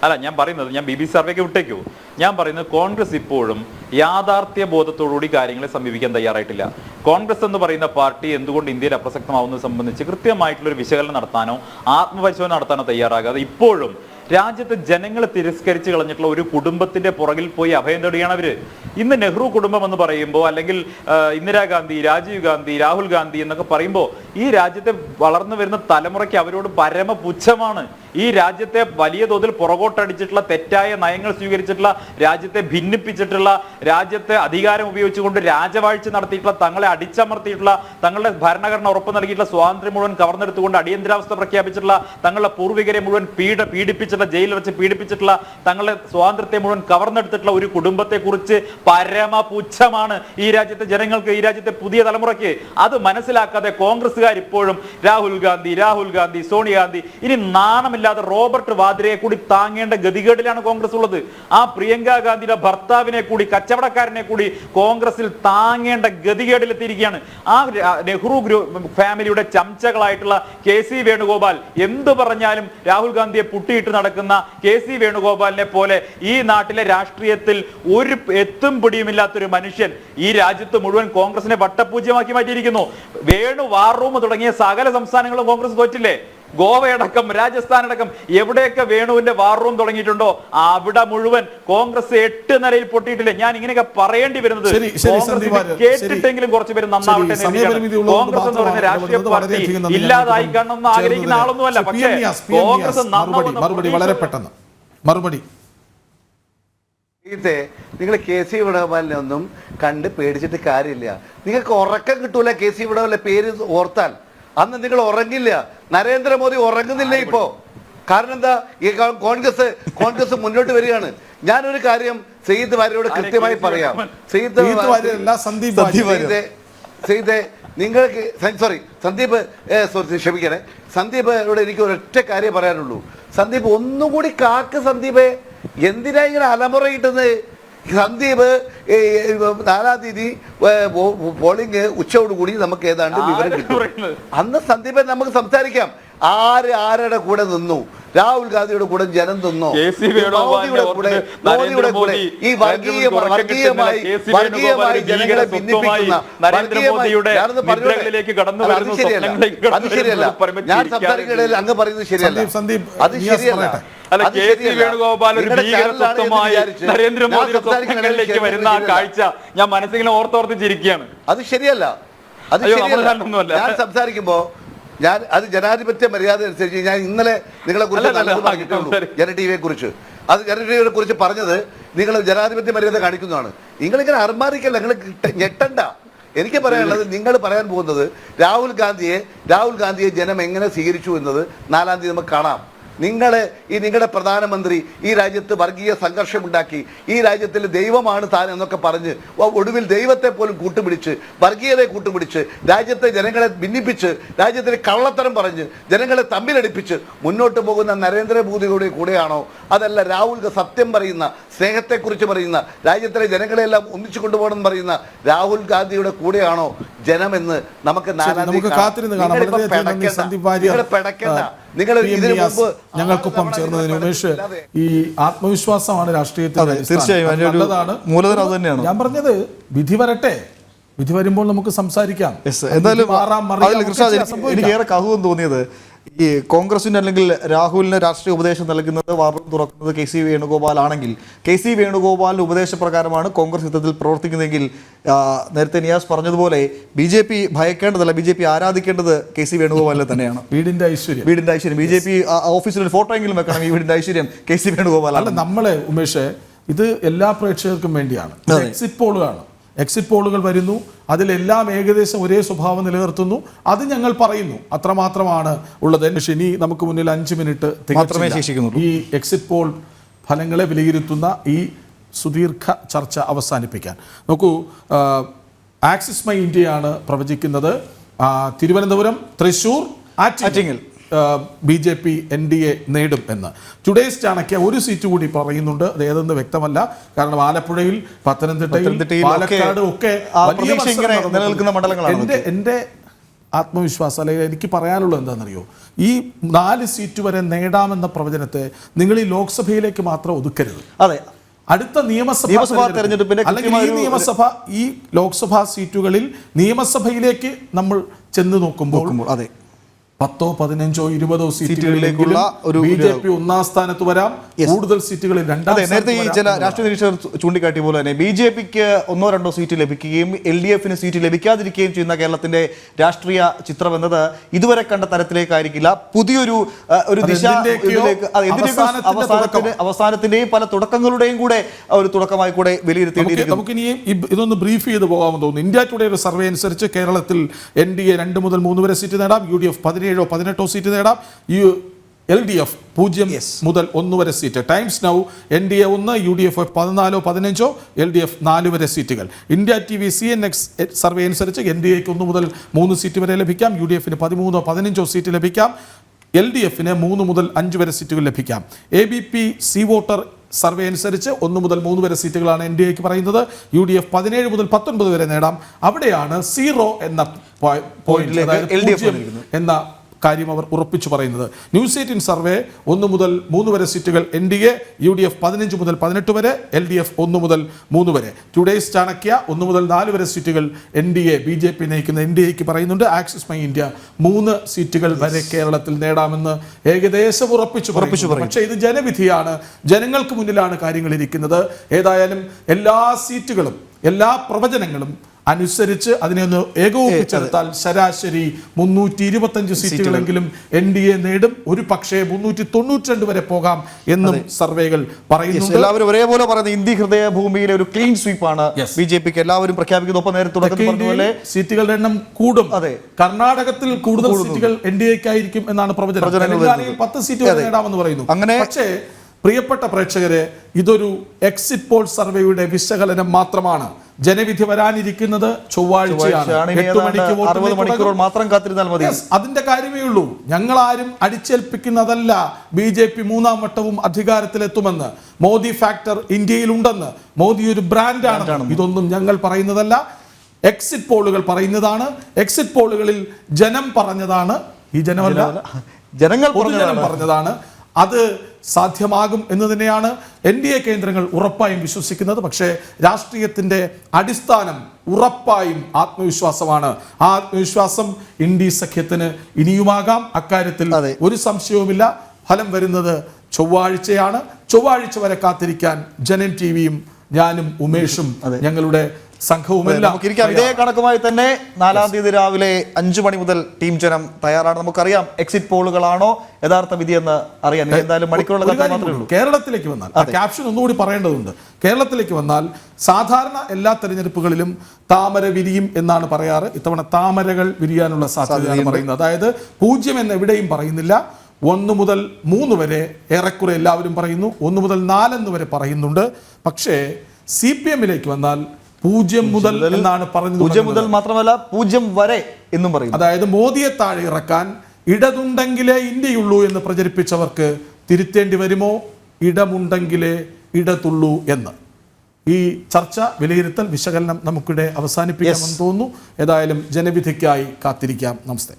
അല്ല, ഞാൻ പറയുന്നത്, ഞാൻ BBC സർവേക്ക് വിട്ടേക്കൂ. ഞാൻ പറയുന്നത് കോൺഗ്രസ് ഇപ്പോഴും യാഥാർത്ഥ്യ ബോധത്തോടുകൂടി കാര്യങ്ങളെ സമീപിക്കാൻ തയ്യാറായിട്ടില്ല. കോൺഗ്രസ് എന്ന് പറയുന്ന പാർട്ടി എന്തുകൊണ്ട് ഇന്ത്യയിൽ അപ്രസക്തമാവുന്നത് സംബന്ധിച്ച് കൃത്യമായിട്ടുള്ളൊരു വിശകലനം നടത്താനോ ആത്മപരിശോധന നടത്താനോ തയ്യാറാകാതെ ഇപ്പോഴും രാജ്യത്തെ ജനങ്ങളെ തിരസ്കരിച്ച് കളഞ്ഞിട്ടുള്ള ഒരു കുടുംബത്തിന്റെ പുറകിൽ പോയി അഭയം തേടുകയാണ് അവര്. ഇന്ന് നെഹ്റു കുടുംബം എന്ന് പറയുമ്പോൾ, അല്ലെങ്കിൽ ഇന്ദിരാഗാന്ധി, രാജീവ് ഗാന്ധി, രാഹുൽ ഗാന്ധി എന്നൊക്കെ പറയുമ്പോൾ ഈ രാജ്യത്തെ വളർന്നു വരുന്ന തലമുറയ്ക്ക് അവരോട് പരമ പുച്ഛമാണ്. ഈ രാജ്യത്തെ വലിയ തോതിൽ പുറകോട്ടടിച്ചിട്ടുള്ള തെറ്റായ നയങ്ങൾ സ്വീകരിച്ചിട്ടുള്ള, രാജ്യത്തെ ഭിന്നിപ്പിച്ചിട്ടുള്ള, രാജ്യത്തെ അധികാരം ഉപയോഗിച്ചുകൊണ്ട് രാജവാഴ്ച നടത്തിയിട്ടുള്ള, തങ്ങളെ അടിച്ചമർത്തിയിട്ടുള്ള, തങ്ങളുടെ ഭരണഘടന ഉറപ്പ് നൽകിയിട്ടുള്ള സ്വാതന്ത്ര്യം മുഴുവൻ കവർന്നെടുത്തുകൊണ്ട് അടിയന്തരാവസ്ഥ പ്രഖ്യാപിച്ചിട്ടുള്ള, തങ്ങളുടെ പൂർവികരെ മുഴുവൻ പീഡിപ്പിച്ചിട്ടുള്ള, ജയിലിൽ വെച്ച് പീഡിപ്പിച്ചിട്ടുള്ള, തങ്ങളുടെ സ്വാതന്ത്ര്യത്തെ മുഴുവൻ കവർന്നെടുത്തിട്ടുള്ള ഒരു കുടുംബത്തെ കുറിച്ച് പരമ പുച്ഛമാണ് ഈ രാജ്യത്തെ ജനങ്ങൾക്ക്, ഈ രാജ്യത്തെ പുതിയ തലമുറയ്ക്ക്. അത് മനസ്സിലാക്കാതെ കോൺഗ്രസ്സുകാർ ഇപ്പോഴും രാഹുൽ ഗാന്ധി, സോണിയാഗാന്ധി, ഇനി നാണം നാണമില്ലാതെ റോബർട്ട് വാദ്രയെ കൂടി താങ്ങേണ്ട ഗതികേടിലാണ് കോൺഗ്രസ് ഉള്ളത്. ആ പ്രിയങ്ക ഗാന്ധിയുടെ ഭർത്താവിനെ കൂടി, കച്ചവടക്കാരനെ കൂടി കോൺഗ്രസിൽ താങ്ങേണ്ട ഗതികേടിലെത്തിയിരിക്കുകയാണ്. ആ നെഹ്റു ഫാമിലിയുടെ ചംച്ചകളായിട്ടുള്ള KC വേണുഗോപാൽ എന്ത് പറഞ്ഞാലും രാഹുൽ ഗാന്ധിയെ പുട്ടിയിട്ട് നടക്കുന്ന KC വേണുഗോപാലിനെ പോലെ ഈ നാട്ടിലെ രാഷ്ട്രീയത്തിൽ ഒരു എത്തും പിടിയുമില്ലാത്തൊരു മനുഷ്യൻ ഈ രാജ്യത്ത് മുഴുവൻ കോൺഗ്രസിനെ വട്ടപൂജ്യമാക്കി മാറ്റിയിരിക്കുന്നു. വേണു വാർ റൂം തുടങ്ങിയ സകല സംസ്ഥാനങ്ങളും കോൺഗ്രസ് തോറ്റില്ലേ? ഗോവയടക്കം രാജസ്ഥാൻ അടക്കം എവിടെയൊക്കെ വേണുവിന്റെ വാർ റൂം തുടങ്ങിയിട്ടുണ്ടോ അവിടെ മുഴുവൻ കോൺഗ്രസ് 8 നിലയിൽ പൊട്ടിയിട്ടില്ലേ? ഞാൻ ഇങ്ങനെയൊക്കെ പറയേണ്ടി വരുന്നത് കേട്ടിട്ടെങ്കിലും കുറച്ച് പേര് നന്നാവട്ടെ. കോൺഗ്രസ് എന്ന് പറയുന്ന രാഷ്ട്രീയ പാർട്ടി ഇല്ലാതായി കാണണമെന്ന് ആഗ്രഹിക്കുന്ന ആളൊന്നുമല്ല. പക്ഷേ കോൺഗ്രസ് മറുപടി വളരെ പെട്ടെന്ന് മറുപടി. നിങ്ങൾ KC വേണുഗോപാലിനെ ഒന്നും കണ്ട് പേടിച്ചിട്ട് കാര്യമില്ല. നിങ്ങൾക്ക് ഉറക്കം കിട്ടൂല KC വേണുഗോപാലിന്റെ പേര് ഓർത്താൽ. അന്ന് നിങ്ങൾ ഉറങ്ങില്ല. നരേന്ദ്രമോദി ഉറങ്ങുന്നില്ല ഇപ്പോ. കാരണം എന്താ? ഈ കോൺഗ്രസ് മുന്നോട്ട് വരികയാണ്. ഞാനൊരു കാര്യം സയ്യിദ് വാര്യരോട് കൃത്യമായി പറയാം. സയ്യിദ് നിങ്ങൾക്ക് സന്ദീപ് ക്ഷമിക്കണേ. സന്ദീപിനോട് എനിക്ക് ഒരൊറ്റ കാര്യം പറയാനുള്ളൂ. സന്ദീപ് ഒന്നും കൂടി കാക്ക്. സന്ദീപ് എന്തിനാ ഇങ്ങനെ അലമുറയിട്ടത്? സന്ദീപ് 4-ാം തീയതി പോളിംഗ് ഉച്ചയോടുകൂടി നമുക്ക് ഏതാണ്ട് വിവരം കിട്ടും. അന്ന് സന്ദീപെ നമുക്ക് സംസാരിക്കാം. ആരുടെ കൂടെ നിന്നു? രാഹുൽ ഗാന്ധിയുടെ കൂടെ ജനം നിന്നോ? മോദിയുടെ കൂടെ ഈ വർഗീയമായി ജനങ്ങളെ ഭിന്നിപ്പിക്കുന്ന അത് ശരിയല്ല. ഞാൻ സംസാരിക്കുന്നിടയിൽ അങ്ങ് പറയുന്നത് ശരിയല്ല. അത് ശരിയല്ല. നരേന്ദ്രമോദിയിലേക്ക് വരുന്ന ആ കാഴ്ച ഞാൻ മനസ്സിങ്ങനെ ഓർത്തോർത്ത് ചിരിക്കുകയാണ്. അത് ശരിയല്ല. അത് ശരിയല്ല. ഞാൻ സംസാരിക്കുമ്പോ അത് ജനാധിപത്യ മര്യാദ അനുസരിച്ച് ഞാൻ ഇന്നലെ നിങ്ങളെ കുറിച്ച് നല്ലത് പറഞ്ഞിട്ടുള്ളൂ. ജന ടിവിയെ കുറിച്ച് പറഞ്ഞത് നിങ്ങൾ ജനാധിപത്യ മര്യാദ കാണിക്കുന്നതാണ്. നിങ്ങളിങ്ങനെ അർമാറിക്കല്ല, നിങ്ങൾ ഞെട്ടണ്ട. എനിക്ക് പറയാനുള്ളത്, നിങ്ങൾ പറയാൻ പോകുന്നത് രാഹുൽ ഗാന്ധിയെ ജനം എങ്ങനെ സ്വീകരിച്ചു എന്നത് 4-ാം തീയതി നമുക്ക് കാണാം. നിങ്ങളുടെ പ്രധാനമന്ത്രി ഈ രാജ്യത്ത് വർഗീയ സംഘർഷമുണ്ടാക്കി, ഈ രാജ്യത്തിൽ ദൈവമാണ് താൻ എന്നൊക്കെ പറഞ്ഞ് ഒടുവിൽ ദൈവത്തെ പോലും കൂട്ടുപിടിച്ച്, വർഗീയതയെ കൂട്ടുപിടിച്ച്, രാജ്യത്തെ ജനങ്ങളെ ഭിന്നിപ്പിച്ച്, രാജ്യത്തിന് കള്ളത്തരം പറഞ്ഞ് ജനങ്ങളെ തമ്മിലടിപ്പിച്ച് മുന്നോട്ട് പോകുന്ന നരേന്ദ്രമോദിയുടെ കൂടെയാണോ? അതല്ല രാഹുൽ സത്യം പറയുന്ന, സ്നേഹത്തെക്കുറിച്ച് പറയുന്ന, രാജ്യത്തിലെ ജനങ്ങളെല്ലാം ഒന്നിച്ചു കൊണ്ടുപോകണം പറയുന്ന രാഹുൽ ഗാന്ധിയുടെ കൂടെയാണോ ജനമെന്ന് നമുക്ക് 4-ാം തീയതി പെടക്കണ്ട. നിങ്ങൾ ഇതിനു മുമ്പ് ഞങ്ങൾക്കൊപ്പം ചേർന്നതിന് ഉമേഷ്, ഈ ആത്മവിശ്വാസമാണ് രാഷ്ട്രീയത്തിൽ നല്ലതാണ്. ഞാൻ പറഞ്ഞത് വിധി വരട്ടെ, വിധി വരുമ്പോൾ നമുക്ക് സംസാരിക്കാം. എന്തായാലും എനിക്ക് ഏറെ കൗതുകം തോന്നിയത് ഈ കോൺഗ്രസിന് അല്ലെങ്കിൽ രാഹുലിന് രാഷ്ട്രീയ ഉപദേശം നൽകുന്നത്, വാർത്ത തുറക്കുന്നത് KC വേണുഗോപാൽ ആണെങ്കിൽ, KC വേണുഗോപാലിന്റെ ഉപദേശപ്രകാരമാണ് കോൺഗ്രസ് യുദ്ധത്തിൽ പ്രവർത്തിക്കുന്നതെങ്കിൽ നേരത്തെ നിയാസ് പറഞ്ഞതുപോലെ BJP ഭയക്കേണ്ടതല്ല, BJP ആരാധിക്കേണ്ടത് KC വേണുഗോപാലിനെ തന്നെയാണ്. വീടിന്റെ ഐശ്വര്യം BJP ഓഫീസിൽ ഒരു ഫോട്ടോ എങ്കിലും വെക്കണം. ഈ വീടിന്റെ ഐശ്വര്യം KC വേണുഗോപാൽ. അല്ല, നമ്മളെ ഉമേഷ്, ഇത് എല്ലാ പ്രേക്ഷകർക്കും വേണ്ടിയാണ്. എക്സിറ്റ് പോളുകൾ വരുന്നു, അതിലെല്ലാം ഏകദേശം ഒരേ സ്വഭാവം നിലനിർത്തുന്നു. അത് ഞങ്ങൾ പറയുന്നു, അത്രമാത്രമാണ് ഉള്ളത്. ഇനി നമുക്ക് മുന്നിൽ 5 മിനിറ്റ് മാത്രമേ ശേഷിക്കുന്നുള്ളൂ. ഈ എക്സിറ്റ് പോൾ ഫലങ്ങളെ വിലയിരുത്തുന്ന ഈ സുദീർഘ ചർച്ച അവസാനിപ്പിക്കാൻ. നോക്കൂ, ആക്സിസ് മൈ ഇന്ത്യയാണ് പ്രവചിക്കുന്നത് തിരുവനന്തപുരം, തൃശൂർ, ആറ്റിങ്ങൽ BJP NDA നേടും എന്ന്. ടുഡേസ് ചാണക്യ ഒരു സീറ്റ് കൂടി പറയുന്നുണ്ട്. അത് ഏതെന്ന് വ്യക്തമല്ല. കാരണം ആലപ്പുഴയിൽ, പത്തനംതിട്ടയിൽ, പാലക്കാട് ഒക്കെ നിലനിൽക്കുന്ന മണ്ഡലങ്ങളാണ്. എൻ്റെ ആത്മവിശ്വാസം, അല്ലെങ്കിൽ എനിക്ക് പറയാനുള്ളത് എന്താണെന്നറിയോ, ഈ 4 സീറ്റ് വരെ നേടാമെന്ന പ്രവചനത്തെ നിങ്ങൾ ഈ ലോക്സഭയിലേക്ക് മാത്രം ഒതുക്കരുത്. അതെ, അടുത്ത നിയമസഭാ തെരഞ്ഞെടുപ്പിന്റെ ഈ ലോക്സഭാ സീറ്റുകളിൽ നിയമസഭയിലേക്ക് നമ്മൾ ചെന്ന് നോക്കുമ്പോൾ അതെ 10, 15, 20 സീറ്റുകളിലേക്കുള്ള BJP 1-ാം സ്ഥാനത്ത് വരാം. കൂടുതൽ സീറ്റുകളിൽ 2-ാം. നേരത്തെ ഈ ചില രാഷ്ട്രീയ നിരീക്ഷകർ ചൂണ്ടിക്കാട്ടിയ പോലെ തന്നെ BJPക്ക് 1-2 സീറ്റ് ലഭിക്കുകയും LDFന് സീറ്റ് ലഭിക്കാതിരിക്കുകയും ചെയ്യുന്ന കേരളത്തിന്റെ രാഷ്ട്രീയ ചിത്രം എന്നത് ഇതുവരെ കണ്ട തരത്തിലേക്കായിരിക്കില്ല. പുതിയൊരു ദിശ, അവസാനത്തിന്റെയും പല തുടക്കങ്ങളുടെയും കൂടെ ഒരു തുടക്കമായി കൂടെ വിലയിരുത്തേണ്ടിയിരിക്കുന്നു. നമുക്കിനി ഇതൊന്ന് ബ്രീഫ് ചെയ്ത് പോകാമെന്ന് തോന്നുന്നു. ഇന്ത്യ ടുഡേ ഒരു സർവേ അനുസരിച്ച് കേരളത്തിൽ NDA 2 മുതൽ 3 വരെ സീറ്റ് നേടാം, UDF 17 18 സീറ്റ് നേടാം, LDF 0 മുതൽ 1 വരെ seat. Times now NDA 1, UDF 14 15, LDF 4 വരെ സീറ്റുകൾ. ഇന്ത്യ TV CNX സർവേ അനുസരിച്ച് NDAക്ക് 1 മുതൽ 3 സീറ്റ് വരെ ലഭിക്കാം, UDFന് 13 15 സീറ്റ് ലഭിക്കാം, LDFന് 3 മുതൽ 5 വരെ സീറ്റുകൾ ലഭിക്കാം. ABP സി വോട്ടർ സർവേ അനുസരിച്ച് 1 മുതൽ 3 വരെ സീറ്റുകളാണ് NDAക്ക് പറയുന്നത്. UDF 17 മുതൽ 19 വരെ നേടാം. അവിടെയാണ് 0 എന്ന പോയിന്റ്, അതായത് 0 എന്ന കാര്യം അവർ ഉറപ്പിച്ചു പറയുന്നത്. ന്യൂസ് 18 സർവേ 1 മുതൽ 3 വരെ സീറ്റുകൾ NDA, UDF 15 മുതൽ 18 വരെ, LDF 1 മുതൽ 3 വരെ. ടുഡേയ്സ് ചാണക്യ 1 മുതൽ 4 വരെ സീറ്റുകൾ NDA BJP നയിക്കുന്ന NDAക്ക് പറയുന്നുണ്ട്. ആക്സിസ് മൈ ഇന്ത്യ 3 സീറ്റുകൾ വരെ കേരളത്തിൽ നേടാമെന്ന് ഏകദേശം ഉറപ്പിച്ചു പറയുന്നു. പക്ഷേ ഇത് ജനവിധിയാണ്, ജനങ്ങൾക്ക് മുന്നിലാണ് കാര്യങ്ങൾ ഇരിക്കുന്നത്. ഏതായാലും എല്ലാ സീറ്റുകളും എല്ലാ പ്രവചനങ്ങളും അനുസരിച്ച് അതിനെ ഒന്ന് ഏകോപിപ്പിച്ചെടുത്താൽ ശരാശരി 325 സീറ്റുകളെങ്കിലും NDA നേടും. ഒരു പക്ഷേ 392 വരെ പോകാം എന്നും സർവേകൾ പറയുന്നു. എല്ലാവരും ഒരേപോലെ പറയുന്നത് ഇന്ത്യ ഹൃദയ ഭൂമിയിലെ ഒരു ക്ലീൻ സ്വീപ്പാണ് BJPക്ക് എല്ലാവരും പ്രഖ്യാപിക്കുന്നു. ഒപ്പം നേരത്തെ തുടക്കത്തിൽ സീറ്റുകളുടെ എണ്ണം കൂടും. അതെ, കർണാടകത്തിൽ കൂടുതൽ സീറ്റുകൾ NDAക്കായിരിക്കും എന്നാണ് പ്രവചനം. തെലങ്കാനയിൽ 10 സീറ്റുകൾ നേടാമെന്ന് പറയുന്നു. അങ്ങനെ പക്ഷേ പ്രിയപ്പെട്ട പ്രേക്ഷകരെ, ഇതൊരു എക്സിറ്റ് പോൾ സർവേയുടെ വിശകലനം മാത്രമാണ്. ജനവിധി വരാനിരിക്കുന്നത് ചൊവ്വാഴ്ചയാണ്. 8 മണിക്ക് 60 മണിക്കൂർ മാത്രം കാത്തിരുന്നാൽ മതി. അതിന്റെ കാര്യമേ ഉള്ളൂ. ഞങ്ങൾ ആരും അടിച്ചേൽപ്പിക്കുന്നതല്ല BJP 3ാം വട്ടവും അധികാരത്തിലെത്തുമെന്ന്. മോദി ഫാക്ടർ ഇന്ത്യയിൽ ഉണ്ടെന്ന്, മോദി ഒരു ബ്രാൻഡാണ്. ഇതൊന്നും ഞങ്ങൾ പറയുന്നതല്ല, എക്സിറ്റ് പോളുകൾ പറയുന്നതാണ്. എക്സിറ്റ് പോളുകളിൽ ജനം പറഞ്ഞതാണ്, ഈ ജനമല്ല ജനങ്ങൾ പറഞ്ഞതാണ്. അത് സാധ്യമാകും എന്ന് തന്നെയാണ് NDA കേന്ദ്രങ്ങൾ ഉറപ്പായും വിശ്വസിക്കുന്നത്. പക്ഷേ രാഷ്ട്രീയത്തിൻ്റെ അടിസ്ഥാനം ഉറപ്പായും ആത്മവിശ്വാസമാണ്. ആ ആത്മവിശ്വാസം ഇന്ത്യ സഖ്യത്തിന് ഇനിയുമാകാം. അക്കാര്യത്തിൽ ഒരു സംശയവുമില്ല. ഫലം വരുന്നത് ചൊവ്വാഴ്ചയാണ്. ചൊവ്വാഴ്ച വരെ കാത്തിരിക്കാൻ ജനൻ TVയും ഞാനും ഉമേഷും ഞങ്ങളുടെ സംഘവുമെല്ലാം ഇതേ കണക്കുമായി തന്നെ 4-ാം തീയതി രാവിലെ 5 മണി മുതൽ ടീം ജനം തയ്യാറാണ്. നമുക്കറിയാം എക്സിറ്റ് പോളുകളാണോ യഥാർത്ഥ വിധി എന്ന് അറിയാൻ എന്തായാലും മണിക്കൂറുള്ള മാത്രമേ ഉള്ളൂ. കേരളത്തിലേക്ക് വന്നാൽ ക്യാപ്ഷൻ ഒന്നുകൂടി പറയേണ്ടതുണ്ട്. കേരളത്തിലേക്ക് വന്നാൽ സാധാരണ എല്ലാ തെരഞ്ഞെടുപ്പുകളിലും താമര വിരിയും എന്നാണ് പറയാറ്. ഇത്തവണ താമരകൾ വിരിയാനുള്ള സാധ്യതയാണ് പറയുന്നത്. അതായത് 0 എന്ന് എവിടെയും പറയുന്നില്ല. 1 മുതൽ 3 വരെ ഏറെക്കുറെ എല്ലാവരും പറയുന്നു. 1 മുതൽ 4 എന്ന് വരെ പറയുന്നുണ്ട്. പക്ഷേ CPMലേക്ക് വന്നാൽ 0 മുതൽ എന്നാണ് പറഞ്ഞത്. 0 മുതൽ മാത്രമല്ല 0 വരെ എന്നും പറയും. അതായത് മോദിയെ താഴെ ഇറക്കാൻ ഇടതുണ്ടെങ്കിലേ ഇന്ത്യയുള്ളൂ എന്ന് പ്രചരിപ്പിച്ചവർക്ക് തിരുത്തേണ്ടി വരുമോ? ഇടമുണ്ടെങ്കിലേ ഇടതുള്ളൂ എന്ന്. ഈ ചർച്ച, വിലയിരുത്തൽ, വിശകലനം നമുക്കിടെ അവസാനിപ്പിക്കാമെന്ന് തോന്നുന്നു. ഏതായാലും ജനവിധിക്കായി കാത്തിരിക്കാം. നമസ്തേ.